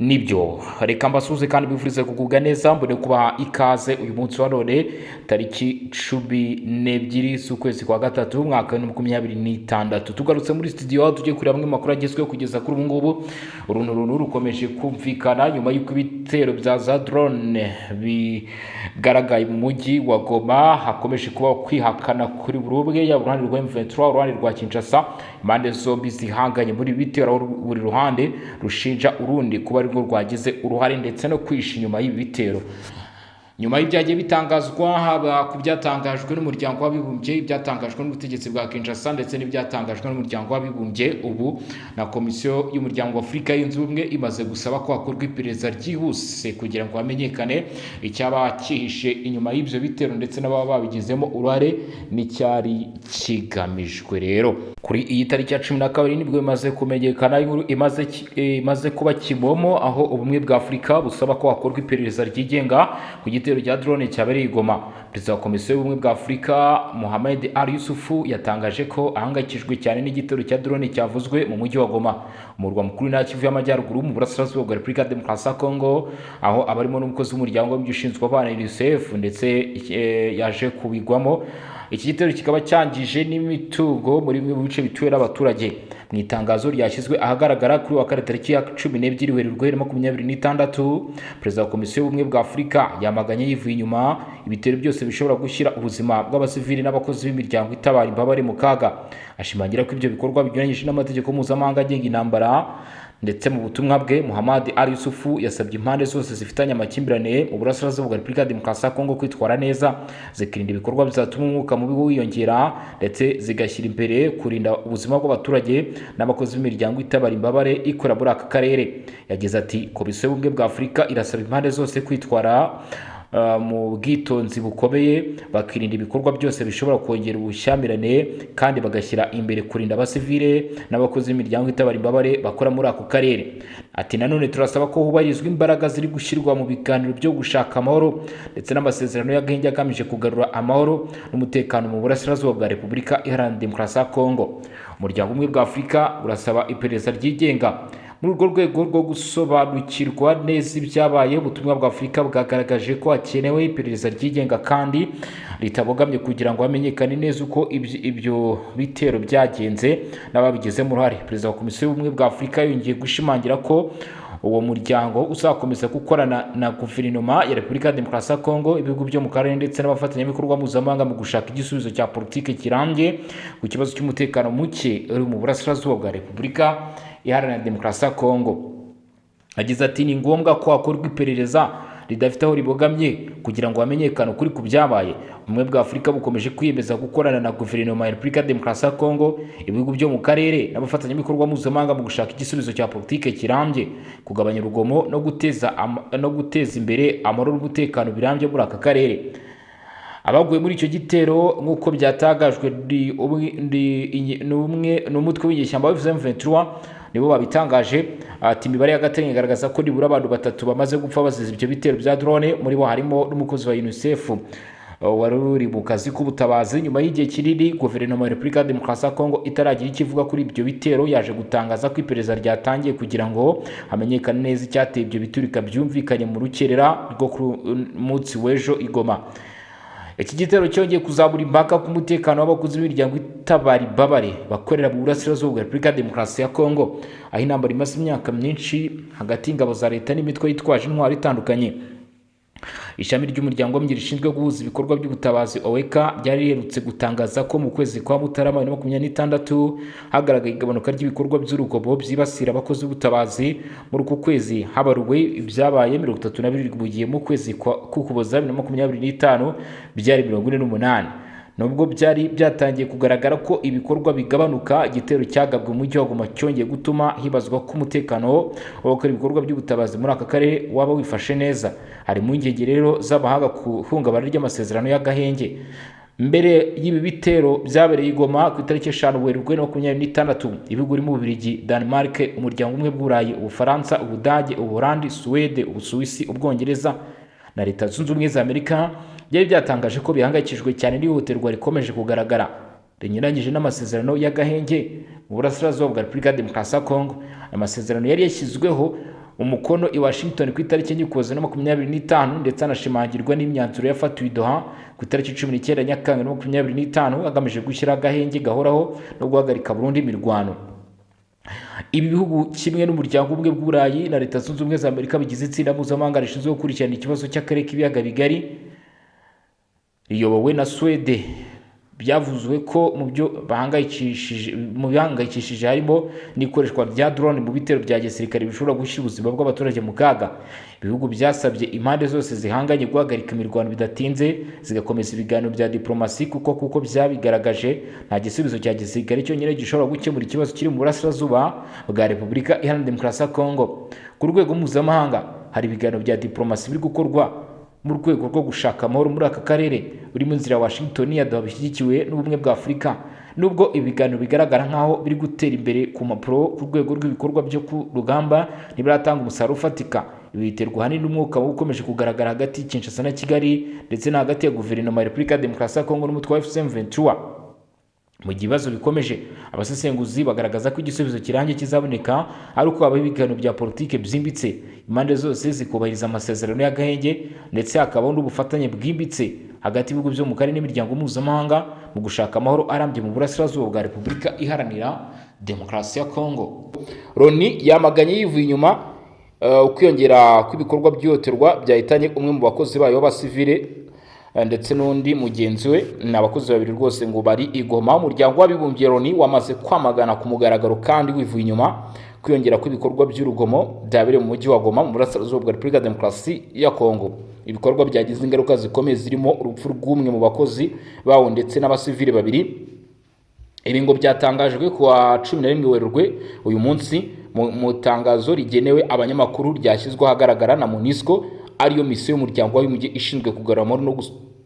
Nibyo reka mbasuze kandi bifurize kugubwa neza mbone kubaha ikaze uyu munsi wa none tariki 12 z'ukwezi kwa gatatu mwaka wa 2026 tugarutse muri studio aho tugiye kureba amwe makuru agezweho kugeza kuri ubu ngubu uruntu rukomeje kumvikana nyuma y'uko ibitero bya za drone bigaragaye mu mujyi wa Goma hakomeje kuba kwihakana kuri burubwe ya uruhande rwa M23 uruhande rwa Kinshasa impande zombi zihanganye muri bitero buri ruhande rushinja urundi kuba rwo rwagize uruhare ndetse no kwisha inyuma y'ibi bitero nyuma y'ibyagiye bitangazwa haba ku byatangajwe n'umuryango w'abibumbye ibyatangajwe n'ubutegetsi bwa Kinshasa ndetse n'ibyatangajwe n'umuryango w'abibumbye ubu na komisiyo y'umuryango wa Afurika yunze ubumwe imaze gusaba ko hakorwa iperereza ryihuse kugira ngo hamenyekane icyaba cyihishe inyuma y'ibyo bitero ndetse n'ababa babigizemo uruhare n'icyari kigamijwe rero kuri iyi tariki ya 12 nibwo imaze kumenyekana imaze kuba kimomo aho ubumwe bwa Afurika busaba ko hakorwa iperereza ryigenga ku igitero rya drone cyabereye i Goma. Perezida wa komisiyo y'ubumwe bwa Afurika Mohamed Ali Yusufu yatangaje ko ahangayikishijwe cyane n'igitero cya drone cyavuzwe mu mujyi wa Goma umurwa mukuru na Kivu y'Amajyaruguru mu burasirazuba bwa Repubulika ya Demokarasi ya Kongo aho abarimo n'umukozi w'umuryango w'ushinzwe abana UNICEF ndetse yaje kubigwamo. Iki gitero kikaba cyangije n'imitungo muri bimwe mu bice bituwe n'abaturage. Mu itangazo ryashyizwe ahagaragara kuri wa kane tariki ya 12 Werurwe 2026 Perezida wa komisiyo y'ubumwe bwa Afurika yamaganye yivuye inyuma ibitero byose bishobora gushyira ubuzima bw'abasivili n'abakozi b'imiryango itabara imbabare mu kaga. Ashimangira ko ibyo bikorwa binyuranyije n'amategeko mpuzamahanga agenga intambara ndetse mu butumwa bwe Mohamed Ali Yusufu yasabye impande zose zifitanye amakimbirane mu burasirazuba bwa Repubulika ya Demokarasi ya Kongo kwitwara neza zikirinda ibikorwa bizatuma umwuka mubi wiyongera ndetse zigashyira imbere kurinda ubuzima bw'abaturage n'abakozi b'imiryango itabara imbabare ikora muri aka karere. Yagize ati komisiyo y'ubumwe bwa Afurika irasaba impande zose kwitwara mu bwitonzi bukomeye bakirinda ibikorwa byose bishobora kongera ubushyamirane kandi bagashyira imbere kurinda abasivile n'abakozi b'imiryango itabara imbabare bakora muri ako karere. Ati nanone turasaba ko hubahirizwa imbaraga ziri gushyirwa mu biganiro byo gushaka amahoro ndetse n'amasezerano y'agahenge agamije kugarura amahoro n'umutekano mu burasirazuba bwa Repubulika Iharanira Demokarasi ya Kongo. Umuryango umwe bwa Afurika urasaba iperereza ryigenga muri urwo rwego rwo gusobanukirwa neza ibyabaye. Ubutumwa bwa Afurika bwagaragaje ko hakenewe iperereza ryigenga kandi ritabogamye kugira ngo hamenyekane neza uko ibyo bitero byagenze n'ababigizemo uruhare. Perezida wa komisiyo y'ubumwe bwa Afurika yongeye gushimangira ko uwo muryango uzakomeza gukorana na guverinoma ya Repubulika ya Demokarasi ya Kongo, ibihugu byo mu karere ndetse n'abafatanyabikorwa mpuzamahanga mu gushaka igisubizo cya politiki kirambye ku kibazo cy'umutekano muke uri mu burasirazuba bwa Repubulika Iharanira Demokarasi ya Kongo. Agize ati ni ngombwa ko hakorwa iperereza ridafite aho ribogamye kugira ngo hamenyekane ukuri ku byabaye. Ubumwe bwa Afurika bukomeje kwiyemeza gukorana na guverinoma ya Repubulika ya Demokarasi ya Kongo, ibihugu byo mu karere n'abafatanyabikorwa mpuzamahanga mu gushaka igisubizo cya politiki kirambye, kugabanya urugomo no guteza imbere amahoro n'umutekano birambye muri aka karere. Abaguye muri icyo gitero nk'uko byatangajwe n'umutwe w'inyeshyamba wa M23 nibo babitangaje. Ati imibare y'agateganyo igaragaza ko nibura abantu 3 bamaze gupfa bazize ibyo bitero bya drone, muri bo harimo n'umukozi wa UNICEF wari uri mu kazi k'ubutabazi. Nyuma y'igihe kinini guverinoma ya Repubulika ya Demokarasi ya Kongo itaragira ikivuga kuri ibyo bitero, yaje gutangaza ko iperereza ryatangiye kugira ngo hamenyekane neza icyateye ibyo biturika byumvikanye mu rukerera rwo ku munsi w'ejo i Goma. Iki gitero cyongeye kuzabura impaka ku mutekano w'abakozi b'imiryango itabara imbabare bakorera mu burasirazuba bwa Repubulika ya Demokarasi ya Kongo, aho intambara imaze imyaka myinshi hagati y'ingabo za leta n'imitwe yitwaje intwaro itandukanye. Ishami ry'umuryango w'abibumbye rishinzwe guhuza ibikorwa by'ubutabazi OECA ryari riherutse gutangaza ko mu kwezi kwa Mutarama 2026 hagaragaye igabanuka ry'ibikorwa by'urugomo byibasira abakozi b'ubutabazi. Muri uku kwezi habaruwe ibyabaye 32 mu gihe mu kwezi k'Ukuboza 2025 byari 48. Nubwo byari byatangiye kugaragara ko ibikorwa bigabanuka, igitero cyagabwe mu mujyi wa Goma cyongeye gutuma hibazwa ko umutekano w'abakora ibikorwa by'ubutabazi muri aka karere waba wifashe neza. Hari mu ngenge rero z'abahanga ku hungabana ry'amasezerano y'agahenge. Mbere y'ibi bitero byabereye i Goma ku itariki 5 Werurwe 2026 ibihugu birimo Ububiligi, Denmark, umuryango umwe bw'Uburayi, Ubufaransa, Ubudage, Ubuholandi, Suwede, Ubusuwisi, Ubwongereza na Leta Zunze Ubumwe za Amerika byari byatangaje ko bihangayikishijwe cyane n'ihohoterwa rikomeje kugaragara rinyuranyije n'amasezerano y'agahenge mu burasirazuba bwa Repubulika ya Demokarasi ya Kongo. Amasezerano yari yashyizweho umukono i Washington ku itariki enye Ukuboza na 2025 ndetse anashimangirwa n'imyanzuro yafatiwe i Doha ku itariki 19 Nyakanga na 2025 agamije gushyira agahenge gahoraho no guhagarika burundu imirwano. Ibi bihugu kimwe n'umuryango ubumwe bw'Uburayi na Leta Zunze Ubumwe za Amerika bigize itsinda mpuzamahanga rishinzwe gukurikirana ikibazo cy'akarere k'ibiyaga bigari riyobowe na Swede byavuzwe ko mu bihangayikishije harimo n'ikoreshwa rya drone mu bitero bya gisirikare bishobora gushyira ubuzima bw'abaturage mu kaga. Ibihugu byasabye impande zose zihanganye guhagarika imirwano bidatinze zigakomeza ibiganiro bya diplomasi kuko byabigaragaje nta gisubizo cya gisirikare cyonyine gishobora gukemura ikibazo kiri mu burasirazuba bwa Repubulika Iharanira Demokarasi ya Kongo. Ku rwego mpuzamahanga hari ibiganiro bya diplomasi biri gukorwa mu rwego rwo gushaka amahoro muri aka karere buri mu nzira ya Washington yaduha bishyigikiwe n'ubumwe bwa Afurika. Nubwo ibiganiro bigaragara nkaho biri gutera imbere ku mpapuro, ku rwego rw'ibikorwa byo ku rugamba ntibiratanga umusaruro ufatika. Ibi biterwa ahanini n'umwuka ukomeje kugaragara hagati y'Kinshasa na Kigali ndetse na hagati ya guverinoma ya Repubulika ya Demokarasi ya Kongo n'umutwe wa FCM23. Mu gihe ibibazo bikomeje, abasesenguzi bagaragaza ko igisubizo kirambye kizaboneka ari uko habaho ibiganiro bya politike byimbitse, impande zose zikubahiriza amasezerano y'agahenge ndetse hakabaho n'ubufatanye bwimbitse hagati y'ibihugu byo mu karere n'imiryango mpuzamahanga mu gushaka amahoro arambye mu burasirazuba bwa Repubulika Iharanira Demokarasi ya Kongo. Loni yamaganye yivuye inyuma ukwiyongera kw'ibikorwa by'ihohoterwa byahitanye umwe mu bakozi bayo b'abasivile ndetse n'undi mugenzi we. N'abakozi babiri rwose ngo bari i Goma. Umuryango w'abibumbye Loni wamaze kwamagana ku mugaragaro kandi wivuye inyuma kwiyongera kw'ibikorwa by'urugomo byabereye mu mujyi wa Goma mu burasirazuba bwa Repubulika ya Demokarasi ya Kongo. Ibikorwa byagize ingaruka zikomeye zirimo urupfu rw'umwe mu bakozi bawo ndetse n'abasivile babiri. Ibi ngo byatangajwe ku wa 11 Werurwe uyu munsi mu tangazo rigenewe abanyamakuru ryashyizwe ahagaragara na MONUSCO, ariyo misiyo y'umuryango w'abibumbye ishinzwe kugarura amahoro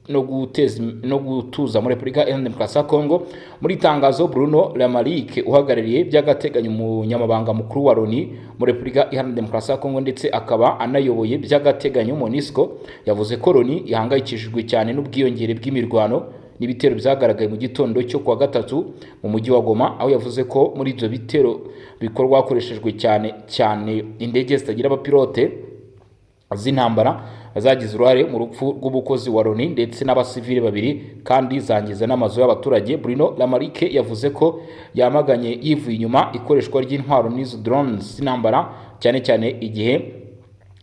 no gutuza muri Repubulika Iharanira Demokarasi ya Kongo. Muri tangazo, Bruno Lamarike uhagarariye by'agateganyo umunyamabanga mukuru wa Loni muri Repubulika Iharanira Demokarasi ya Kongo ndetse akaba anayoboye by'agateganyo MONUSCO, yavuze ko Loni ihangayikishijwe cyane n'ubwiyongere bw'imirwano n'ibitero byagaragaye mu gitondo cyo kuwa gatatu mu mujyi wa Goma, aho yavuze ko muri ibyo bitero bikorwa hakoreshejwe cyane indege zitagira abapilote z'intambara zagize uruhare mu rupfu rw'umukozi wa Loni ndetse n'abasivile babiri kandi zangiza n'amazu y'abaturage. Bruno Lamarike yavuze ko yamaganye yivuye inyuma ikoreshwa ry'intwaro n'izo drones z'intambara cyane igihe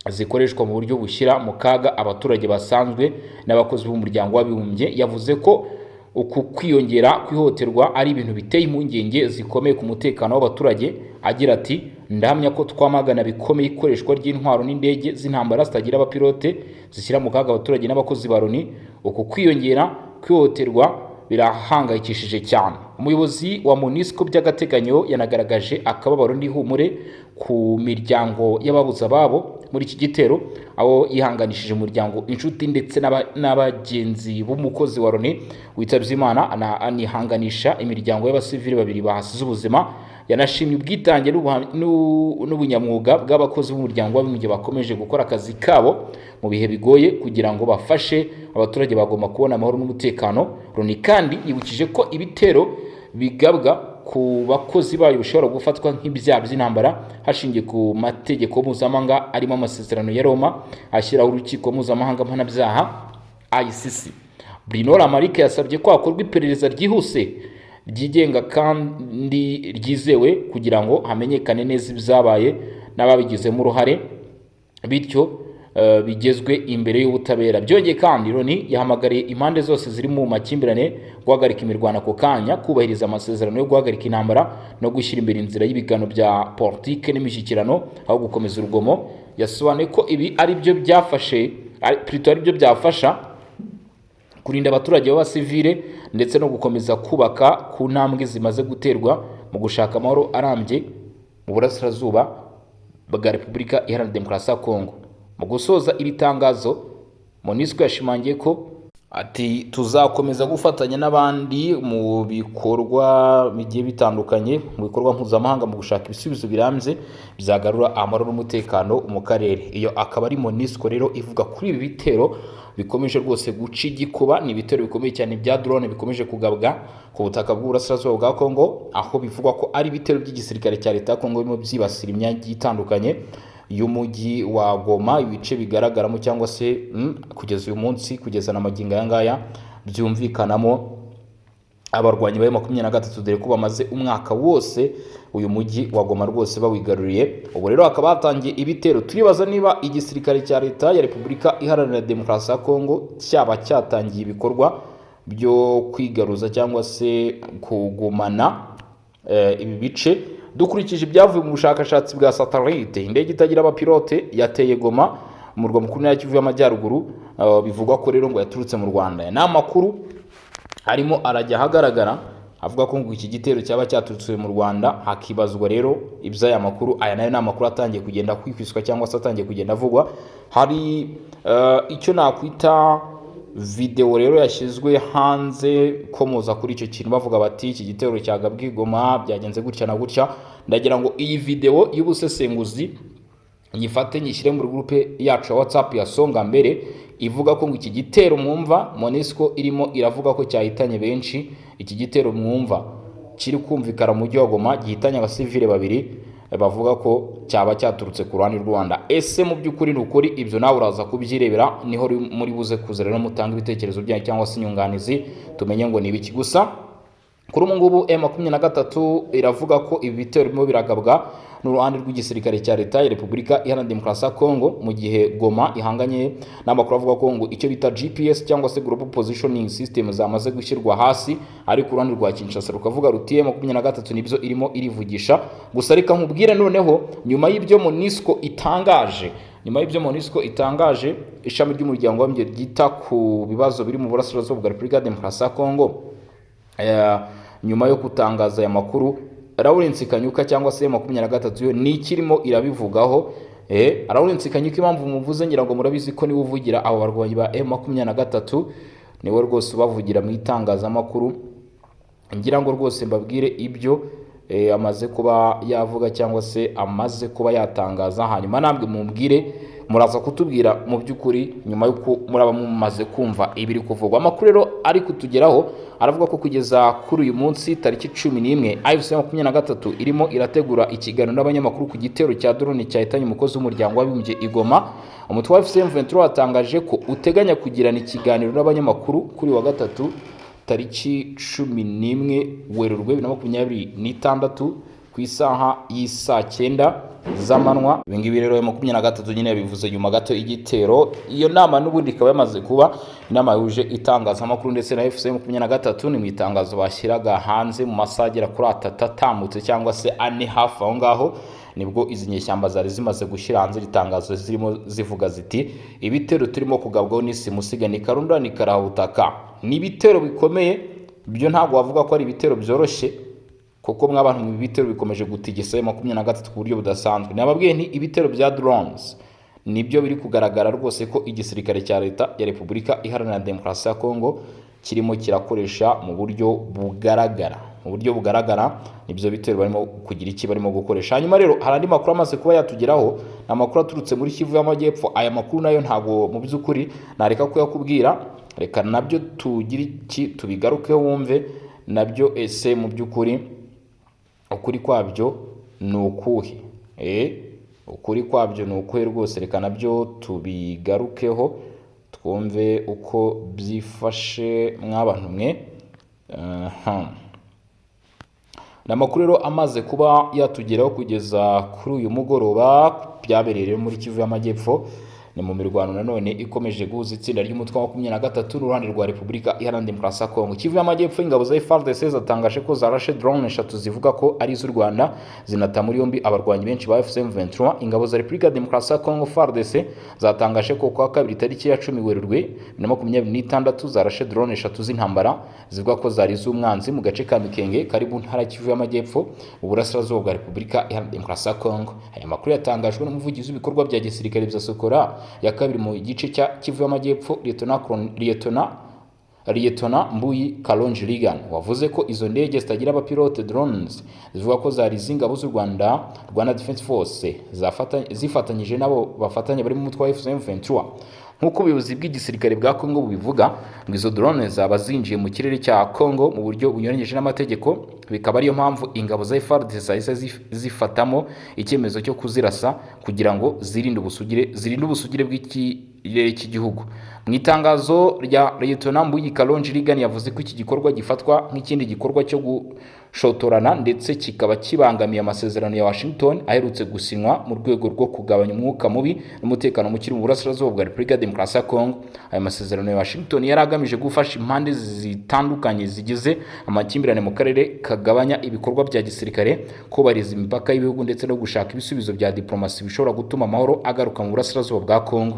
zikoreshwa mu buryo bushyira mu kaga abaturage basanzwe n'abakozi b'umuryango w'abibumbye. Yavuze ko uku kwiyongera kwihoterwa ari ibintu biteye impungenge zikomeye ku mutekano w'abaturage, agira ati ndahamya ko twamagana bikomeye ikoreshwa ry'intwaro n'indege z'intambara zitagira abapilote zishyira mu kaga abaturage n'abakozi ba Loni. Uku kwiyongera kwihoterwa birahangayikishije cyane. Umuyobozi wa MONUSCO by'agateganyo yanagaragaje akababaro n'ihumure ku miryango y'ababuze ababo muri iki gitero, aho yihanganishije umuryango, inshuti ndetse n'abagenzi b'umukozi wa Loni witabye Imana, anihanganisha imiryango y'abasivili babiri bahasize ubuzima. Yanashimye ubwitange n'ubunyamwuga bw'abakozi b'umuryango w'abibumbye bakomeje gukora akazi kabo mu bihe bigoye kugira ngo bafashe abaturage bagomba kubona amahoro n'umutekano. Loni kandi yibukije ko ibitero bigabwa ku bakozi bayo bishobora gufatwa nk'ibyaha by'intambara hashingiye ku mategeko mpuzamahanga arimo amasezerano ya Roma ashyiraho urukiko mpuzamahanga mpanabyaha ICC. Bruno Lamarike yasabye ko hakorwa iperereza ryihuse ryigenga kandi ryizewe kugira ngo hamenyekane neza ibyabaye n'ababigizemo uruhare, bityo bigezwe imbere y'ubutabera. Byongeye kandi Loni yahamagariye impande zose ziri mu makimbirane guhagarika imirwano ako kanya, kubahiriza amasezerano yo guhagarika intambara no gushyira imbere inzira y'ibiganiro bya politike n'imishyikirano aho gukomeza urugomo. Yasobanuye ko ibi ari byo byafasha kurinda abaturage b'abasivile ndetse no gukomeza kubaka ku ntambwe zimaze guterwa mu gushaka amahoro arambye mu burasirazuba bwa Repubulika Iharanira Demokarasi ya Kongo. Mu gusoza iri tangazo, MONUSCO yashimangiye ko ati tuzakomeza gufatanya n'abandi mu bikorwa bigiye bitandukanye, mu bikorwa mpuzamahanga mu gushaka ibisubizo birambye byagarura amahoro n'umutekano mu karere. Iyo akaba ari MONUSCO rero ivuga kuri ibi bitero bikomeje rwose guca igikuba. Ni ibitero bikomeye cyane bya drone bikomeje kugabwa ku butaka bw'uburasirazuba bwa Kongo, aho bivugwa ko ari ibitero by'igisirikare cya leta ya Kongo birimo byibasira imyanya itandukanye y'umujyi wa Goma, ibice bigaragaramo cyangwa se kugeza uyu munsi, kugeza na magingo aya ngaya byumvikanamo abarwanyi ba M23, dore ko bamaze umwaka wose uyu mujyi wa Goma rwose bawigaruriye. Ubu rero hakaba hatangiye ibitero. Turibaza niba igisirikare cya leta ya Repubulika Iharanira Demokarasi ya Kongo cyaba cyatangiye ibikorwa byo kwigaruza cyangwa se kugumana ibi bice. Dukurikije ibyavuye mu bushakashatsi bwa satellite, indege itagira abapilote yateye Goma, umurwa mukuru wa Kivu y'Amajyaruguru, bivugwa ko rero ngo yaturutse mu Rwanda. Ni amakuru harimo arajya ahagaragara avuga ko ngo iki gitero cyaba cyaturutse mu Rwanda. Hakibazwa rero iby'aya makuru. Aya nayo ni amakuru atangiye kugenda kwikwiswa cyangwa se atangiye kugenda avugwa. Hari icyo nakwita video rero yashyizwe hanze komoza kuri icyo kintu, bavuga bati iki gitero cyagabwe Goma byagenze gutya na gutya. Ndagira ngo iyi video y'ubusesenguzi nyifate nyishyire muri groupe yacu ya WhatsApp ya Songa Mbere, ivuga ko ngo iki gitero mwumva MONUSCO irimo iravuga ko cyahitanye benshi. Iki gitero mwumva kiri kumvikana mu mujyi wa Goma gihitanye abasivile babiri, bavuga ko cyaba cyaturutse ku ruhande rw'u Rwanda. Ese mu by'ukuri ni ukuri? Ibyo nawe uraza kubyirebera, niho muri buze kuza rero mutanga ibitekerezo byanyu cyangwa se inyunganizi, tumenye ngo ni ibiki. Gusa kuri ubu ngubu M23 iravuga ko ibi bitero birimo biragabwa n'uruhande rw'igisirikare cya leta ya Repubulika Iharanira Demokarasi ya Kongo, mu gihe Goma ihanganye n'amakuru avuga ko ngo icyo bita GPS cyangwa se Global Positioning System zamaze gushyirwa hasi, ariko uruhande rwa Kinshasa rukavuga ruti M23 nibyo irimo irivugisha. Gusa reka nkubwire noneho, nyuma y'ibyo MONUSCO itangaje, ishami ry'umuryango w'abibumbye ryita ku bibazo biri mu burasirazuba bwa Repubulika ya Demokarasi ya Kongo, nyuma yo kutangaza aya makuru, Lawrence Kanyuka cyangwa se M23 yo ni kirimo irabivugaho. Lawrence Kanyuka, impamvu muvuze ngira ngo murabizi ko niwe uvugira abo barwanyi ba M23, niwe rwose ubavugira mu itangazamakuru. Ngira ngo rwose mbabwire ibyo amaze kuba yavuga cyangwa se amaze kuba yatangaza, hanyuma namwe mumbwire, muraza kutubwira mu by'ukuri nyuma yuko muraba mumaze kumva ibiri kuvugwa. Amakuru rero ari kutugeraho aravuga ko kugeza kuri uyu munsi tariki 11 AFC M23 irimo irategura ikiganiro n'abanyamakuru ku gitero cya drone cyahitanye umukozi w'umuryango w'abibumbye i Goma. Umutwe wa AFC M23 watangaje ko uteganya kugirana ikiganiro n'abanyamakuru kuri wa gatatu tariki 11 Werurwe 2026 ku isaha y'isa 9 z'amanywa. Ibingibi rero M23 nyine yabivuze nyuma gato igitero. Iyo nama n'ubundi ikaba yamaze kuba inama yuje itangazamakuru ndetse na AFC M23. Ni mu itangazo bashyiraga hanze mu masagera kuri 3 atambutse cyangwa se ane hafi aho ngaho, nibwo izi nyeshyamba zari zimaze gushyira hanze itangazo zirimo zivuga ziti ibitero turimo kugabwaho n'isi musiga ni Karunda ni Karahutaka. Ni ibitero bikomeye, byo ntabwo wavuga ko ari ibitero byoroshye, kuko mw'abantu mu bitero bikomeje gutigisa M23 ku buryo budasanzwe. Nababwiye nti ibitero bya drones nibyo biri kugaragara rwose ko igisirikare cya leta ya Repubulika Iharanira Demokarasi ya Kongo kirimo kirakoresha mu buryo bugaragara. Nibyo bitero barimo kugira iki barimo gukoresha. Hanyuma rero hari andi makuru amaze kuba yatugeraho, na makuru aturutse muri Kivu y'Amajyepfo. Aya makuru nayo ntago mu by'ukuri nareka ko yakubwira, reka nabyo tugira iki tubigarukeho wumve nabyo. Ese mu by'ukuri ukuri kwabyo ni ukuhe? Ukuri kwabyo ni ukuhe rwose? Reka nabyo tubigarukeho twumve uko byifashe mw'abantu mwe. Namakuru rero amaze kuba yatugeraho kugeza kuri uyu mugoroba, byabereye muri Kivu y'Amajyepfo. Ni mu mirwano nanone ikomeje guhuza itsinda ry'umutwe wa 23 n'uruhande rwa Repubulika Iharanira Demokarasi ya Kongo. Kivu y'Amajyepfo, ingabo za FARDC zatangaje ko zarashe drone 3 zivuga ko ari z'u Rwanda, zinata muri yombi abarwanyi benshi ba AFC M23. Ingabo za Repubulika ya Demokarasi ya Kongo FARDC zatangaje ko kwa kabiri tariki ya 10 Werurwe 2026 zarashe drone 3 z'intambara zivuga ko zari z'umwanzi mu gace ka Mikenge kari mu ntara Kivu y'Amajyepfo uburasirazuba bwa Repubulika Iharanira Demokarasi ya Kongo. Aya makuru yatangajwe n'umuvugizi w'ibikorwa bya gisirikare bya Sokora ya kabiri mu gice cya Kivu y'Amajyepfo, Liyetona Mbuyi Kalonji Ligan, wavuze ko izo ndege zitagira abapilote drones zivuga ko zari z'ingabo z'u Rwanda Defense Force zifatanyije nabo bafatanya bari mu mutwe wa FCM 23. nk'uko ubuyobozi bw'igisirikare bwa Congo bubivuga ngo izo drone zaba zinjiye mu kirere cya Congo mu buryo bunyuranyije n'amategeko, bikaba ariyo mpamvu ingabo za FARDC zahise zifatamo icyemezo cyo kuzirasa kugira ngo zirinde ubusugire bw'ikirere cy'igihugu. Mu itangazo rya Lieutenant Mbuyi Kalonji Reagan yavuze ko iki gikorwa gifatwa nk'ikindi gikorwa cyo gushotorana ndetse kikaba kibangamiye amasezerano ya Washington aherutse gusinywa mu rwego rwo kugabanya umwuka mubi n'umutekano muke mu burasirazuba bwa Repubulika ya Demokarasi ya Congo. Aya masezerano ya Washington yari agamije gufasha impande zitandukanye zigize amakimbirane mu karere kagabanya ibikorwa bya gisirikare, kubahiriza imipaka y'ibihugu ndetse no gushaka ibisubizo bya diplomasi bishobora gutuma amahoro agaruka mu burasirazuba bwa Congo.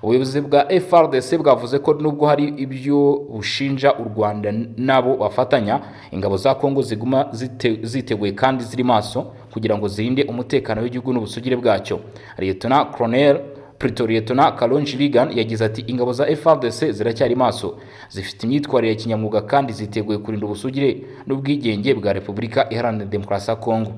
Ubuyobozi bwa FARDC bwavuze ko nubwo hari ibyo bushinja u Rwanda nabo bafatanya, ingabo za Congo ziguma ziteguye kandi ziri maso kugira ngo zirinde umutekano w'igihugu n'ubusugire bwacyo. Lieutenant Kalonji Reagan yagize ati ingabo za FARDC ziracyari maso, zifite imyitwarire ya kinyamwuga kandi ziteguye kurinda ubusugire n'ubwigenge bwa Repubulika Iharanira Demokarasi ya Congo.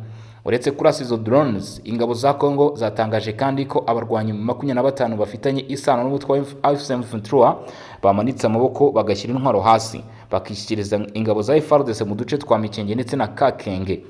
Uretse kurasa izo drones, ingabo za Congo zatangaje kandi ko abarwanyi 25 bafitanye isano n'umutwe wa AFC/M23 bamanitse amaboko bagashyira intwaro hasi bakishyikiriza ingabo za FARDC mu duce twa Mikenge ndetse na Kakenge.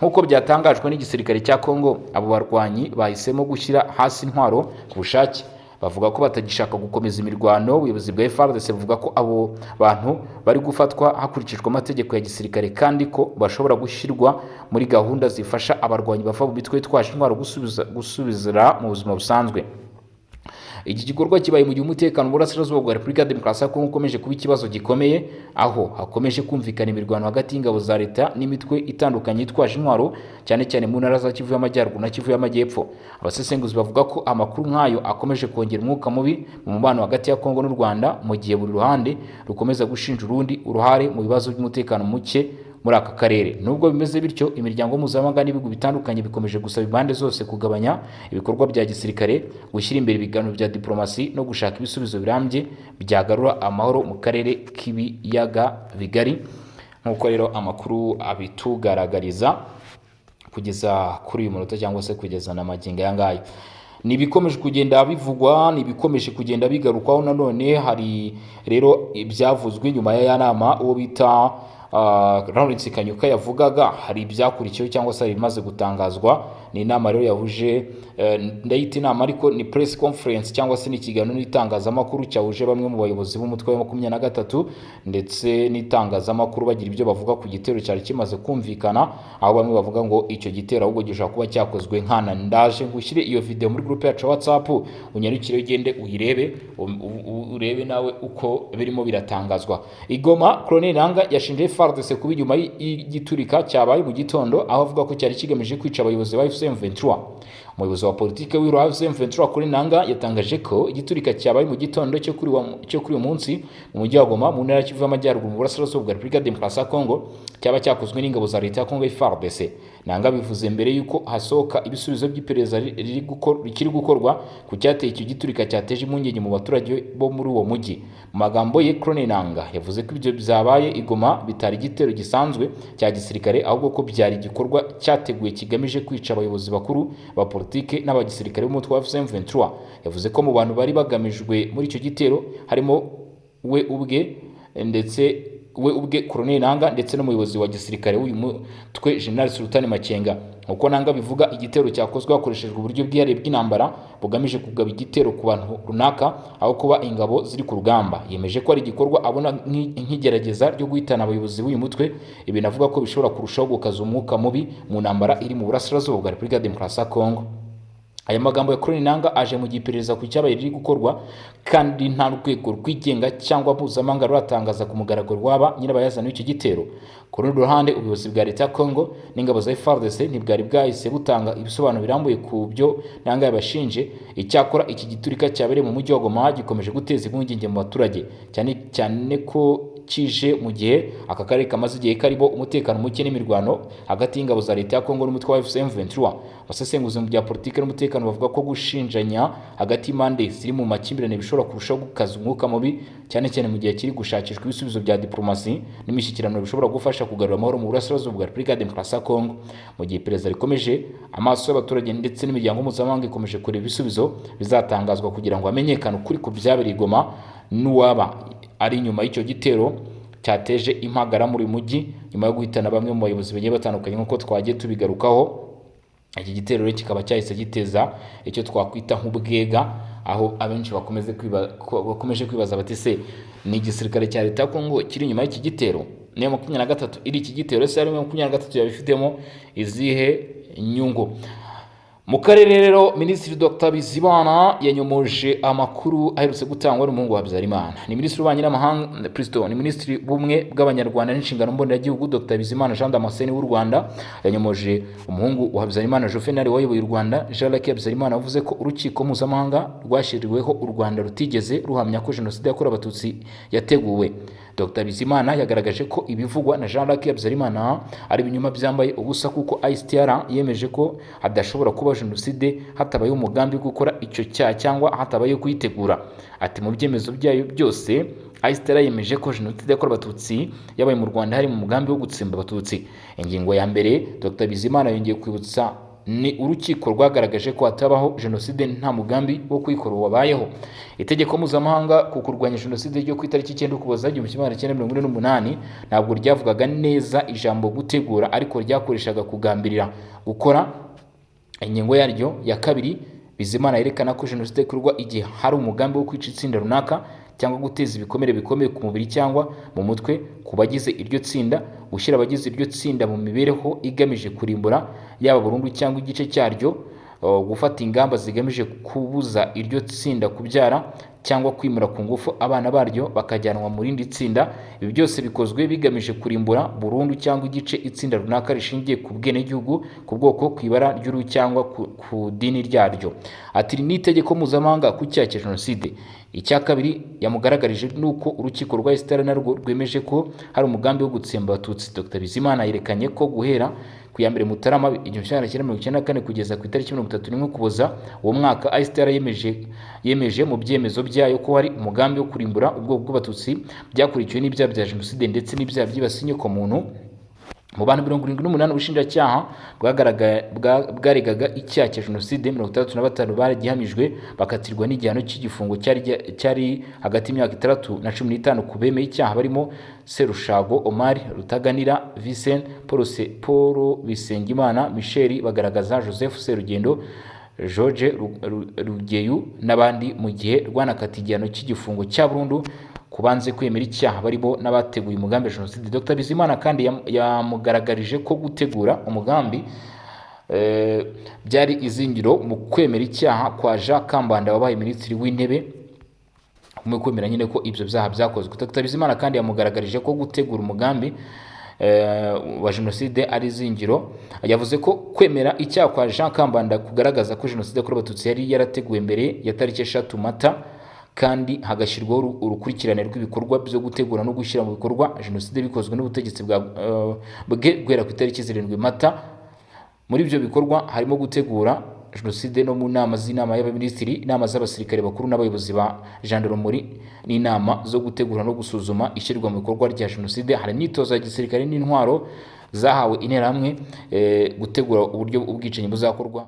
Nk'uko byatangajwe n'igisirikare cya Congo, abo barwanyi bahisemo gushyira hasi intwaro ku bushake, bavuga ko batagishaka gukomeza imirwano. Ubuyobozi bwa FARDC buvuga ko abo bantu bari gufatwa hakurikijwe amategeko ya gisirikare kandi ko bashobora gushyirwa muri gahunda zifasha abarwanyi bava mu mitwe yitwaje intwaro gusubizira mu buzima busanzwe. Iki gikorwa kibaye mu gihe umutekano mu burasirazuba bwa Repubulika ya Demokarasi ya Kongo ukomeje kuba ikibazo gikomeye, aho hakomeje kumvikana imirwano hagati y'ingabo za leta n'imitwe itandukanye yitwaje intwaro, cyane cyane mu ntara za Kivu y'Amajyaruguru na Kivu y'Amajyepfo. Abasesenguzi bavuga ko amakuru nk'ayo akomeje kongera umwuka mubi mu mubano hagati ya Kongo n'u Rwanda, mu gihe buri ruhande rukomeza gushinja urundi uruhare mu bibazo by'umutekano muke muri aka karere. Nubwo bimeze bityo, imiryango mpuzamahanga n'ibihugu bitandukanye bikomeje gusaba impande zose kugabanya ibikorwa bya gisirikare, gushyira imbere ibiganiro bya diplomasi no gushaka ibisubizo birambye byagarura amahoro mu karere k'ibiyaga bigari. Nk'uko rero amakuru abitugaragariza kugeza kuri uyu munota cyangwa se kugeza na magingo aya ngaya, nibikomeje kugenda bivugwa, nibikomeje kugenda bigarukwaho. Nanone hari rero ibyavuzwe nyuma ya nama uwo bita Lawrence Kanyuka yavugaga, hari ibyakurikiyeho cyangwa se bimaze gutangazwa. Ni inama rero yahuje ndayita inama ariko ni press conference cyangwa se n'ikiganiro n'itangazamakuru cyahuje bamwe mu bayobozi b'umutwe wa 23 ndetse n'itangazamakuru bagira ibyo bavuga ku gitero cyari kimaze kumvikana, aho bamwe bavuga ngo icyo gitero ahubwo gishobora kuba cyakozwe nkana. Ndaje ngushyire iyo video muri group yacu WhatsApp, unyarukire ugende uyirebe urebe nawe uko birimo biratangazwa. Igoma, Colonel Nanga yashinje FARDC kuba inyuma y'igiturika cyabaye mu gitondo, aho avuga ko cyari kigamije kwica abayobozi ba AFC/M23. Umuyobozi wa politike w'iro AFC/M23 kuri Nanga yatangaje ko igiturika cyabaye mu gitondo cyo kuri uyu munsi mu mujyi wa Goma mu ntara Kivu y'Amajyaruguru mu burasirazuba bwa Repubulika ya Demokarasi ya Kongo, cyaba cyakozwe n'ingabo za leta ya Kongo FARDC. Nanga bivuze mbere yuko hasohoka ibisubizo by'iperereza rikiri gukorwa ku cyateye icyo giturika cyateje impungenge mu baturage bo muri uwo mujyi. Mu magambo ye, Colonel Nanga yavuze ko ibyo byabaye Igoma bitari igitero gisanzwe cya gisirikare, ahubwo ko byari igikorwa cyateguye kigamije kwica abayobozi bakuru ba politike n'abagisirikare b'umutwe wa AFC/M23. Yavuze ko mu bantu bari bagamijwe muri icyo gitero harimo we ubwe Colonel Nanga ndetse n'umuyobozi wa gisirikare w'uyu mutwe General Sultan Makenga. Uko Nanga bivuga, igitero cyakozwe hakoreshejwe uburyo bwihariye bw'intambara bugamije kugaba igitero ku bantu runaka aho kuba ingabo ziri ku rugamba. Yemeje ko ari igikorwa abona nk'igerageza ryo guhitana abayobozi b'uyu mutwe, ibi navuga ko bishobora kurushaho gukaza umwuka mubi mu ntambara iri mu burasirazuba bwa Repubulika ya Demokarasi ya Kongo. Aya magambo ya Colonel Nanga aje mu giperereza ku cyabaye riri gukorwa, kandi nta rwego rwigenga cyangwa mpuzamahanga ruratangaza ku mugaragaro waba nyirabayazana w'icyo gitero. Ku rundi ruhande, ubuyobozi bwa leta ya Kongo n'ingabo za FARDC ntibwari bwahise butanga ibisobanuro birambuye ku byo Nanga yabashinje. Icyakora iki giturika cyabereye mu mujyi wa Goma gikomeje guteza impungenge mu baturage, cyane ko kije mu gihe aka karere kamaze igihe karimo umutekano muke n'imirwano hagati y'ingabo za leta ya Kongo n'umutwe wa FCM23. Abasesenguzi mu bya politiki n'umutekano bavuga ko gushinjanya hagati y'impande ziri mu makimbirane bishobora kurushaho gukaza umwuka mubi, cyane cyane mu gihe kiri gushakishwa ibisubizo bya diplomasi n'imishyikirano bishobora gufasha kugarura amahoro mu burasirazuba bwa Repubulika ya Demokarasi ya Kongo. Mu gihe iperereza rikomeje, amaso y'abaturage ndetse n'imiryango mpuzamahanga ikomeje kureba ibisubizo bizatangazwa kugira ngo hamenyekane ukuri ku byabereye i Goma n'uwaba ari inyuma y'icyo gitero cyateje impagara muri uyu mujyi nyuma yo guhitana bamwe mu bayobozi bagiye batandukanye nk'uko twagiye tubigarukaho. Iki gitero rero kikaba cyahise giteza icyo twakwita nk'ubwega, aho abenshi bakomeje kwibaza bati se ni igisirikare cya leta ya Kongo kiri inyuma y'iki gitero? Niyo 23 iri iki gitero se ari 23 yabifitemo izihe nyungu? Mu karere rero Minisitiri Dr Bizimana yanyomoje amakuru aherutse gutangwa n'umuhungu wa Habyarimana. Ni Minisitiri w'Ububanyi n'Amahanga ni Minisitiri bumwe bw'Abanyarwanda n'inshingano mboneragihugu Dr Bizimana Jean Damascene w'u Rwanda yanyomoje umuhungu wa Habyarimana Juvenal wayoboye u Rwanda Jean-Luc Habyarimana, wavuze ko urukiko mpuzamahanga rwashyiriweho u Rwanda rutigeze ruhamya ko Jenoside yakorewe Abatutsi yateguwe. Dr Bizimana yagaragaje ko ibivugwa na Jean-Luc Habyarimana ari ibinyoma byambaye ubusa kuko ICTR yemeje ko hadashobora kuba Jenoside hatabaye umugambi wo gukora icyo cyaha cyangwa hatabaye kuyitegura. Ati mu byemezo byayo byose ICTR yemeje ko Jenoside yakorewe Abatutsi yabaye mu Rwanda hari mu mugambi wo gutsemba Abatutsi. Ingingo ya mbere Dr Bizimana yongeye kwibutsa ni urukiko rwagaragaje ko hatabaho Jenoside nta mugambi wo kuyikora wabayeho. Itegeko mpuzamahanga ku kurwanya Jenoside ryo ku itariki 9 Ukuboza 1948 ntabwo ryavugaga neza ijambo gutegura, ariko ryakoreshaga kugambirira gukora. Ingingo yaryo ya kabiri Bizimana yerekana ko Jenoside ikorwa igihe hari umugambi wo kwica itsinda runaka cyangwa guteza ibikomere bikomeye ku mubiri cyangwa mu mutwe ku bagize iryo tsinda, gushyira abagize iryo tsinda mu mibereho igamije kurimbura yaba burundu cyangwa igice cyaryo, gufata ingamba zigamije kubuza iryo tsinda kubyara cyangwa kwimura ku ngufu abana baryo bakajyanwa mu rindi tsinda. Ibi byose bikozwe bigamije kurimbura burundu cyangwa igice itsinda runaka rishingiye ku bwenegihugu, ku bwoko, ku ibara ry'uruhu cyangwa ku dini ryaryo. Ati ni itegeko mpuzamahanga ku cyaha cya Jenoside. Icya kabiri yamugaragarije nuko urukiko rwa ICTR narwo rwemeje ko hari umugambi wo gutsemba Abatutsi. Dr Bizimana yerekanye ko guhera ku ya mbere Mutarama 1994 kugeza ku itariki 31 Ukuboza uwo mwaka ICTR yemeje mu byemezo byayo ko hari umugambi wo kurimbura ubwoko bw'Abatutsi byakurikiwe n'ibyaha bya Jenoside ndetse n'ibyaha byibasiye ku muntu. Mu bantu 78 ubushinjacyaha bwaregaga icyaha cya Jenoside 65 baragihamijwe bakatirwa n'igihano cy'igifungo cyari hagati y'imyaka 3 na 15 ku bemeye icyaha barimo Serushago Omar, Rutaganira Vincent, Paul Bisengimana, Michel Bagaragaza, Joseph Serugendo, George Rugeyu n'abandi, mu gihe rwanakatiye igihano cy'igifungo cya burundu kubanze kwemera icyaha barimo n'abateguye umugambi wa Jenoside. Dr Bizimana kandi yamugaragarije ko gutegura umugambi byari izingiro mu kwemera icyaha kwa Jean Kambanda wabaye Minisitiri w'Intebe, mu kwemera nyine ko ibyo byaha byakozwe. Dr Bizimana kandi yamugaragarije ko gutegura umugambi wa Jenoside ari izingiro. Yavuze ko kwemera icyaha kwa Jean Kambanda kugaragaza ko Jenoside yakorewe Abatutsi yari yarateguwe mbere ya tariki 3 Mata, kandi hagashyirwaho urukurikirane rw'ibikorwa byo gutegura no gushyira mu bikorwa Jenoside bikozwe n'ubutegetsi bwe guhera ku itariki 7 Mata. Muri ibyo bikorwa harimo gutegura Jenoside no mu nama z'inama y'abaminisitiri, inama z'abasirikare bakuru n'abayobozi ba gendarmerie n'inama zo gutegura no gusuzuma ishyirwa mu bikorwa rya Jenoside. Hari imyitozo ya gisirikare n'intwaro zahawe interahamwe gutegura uburyo ubwicanyi buzakorwa.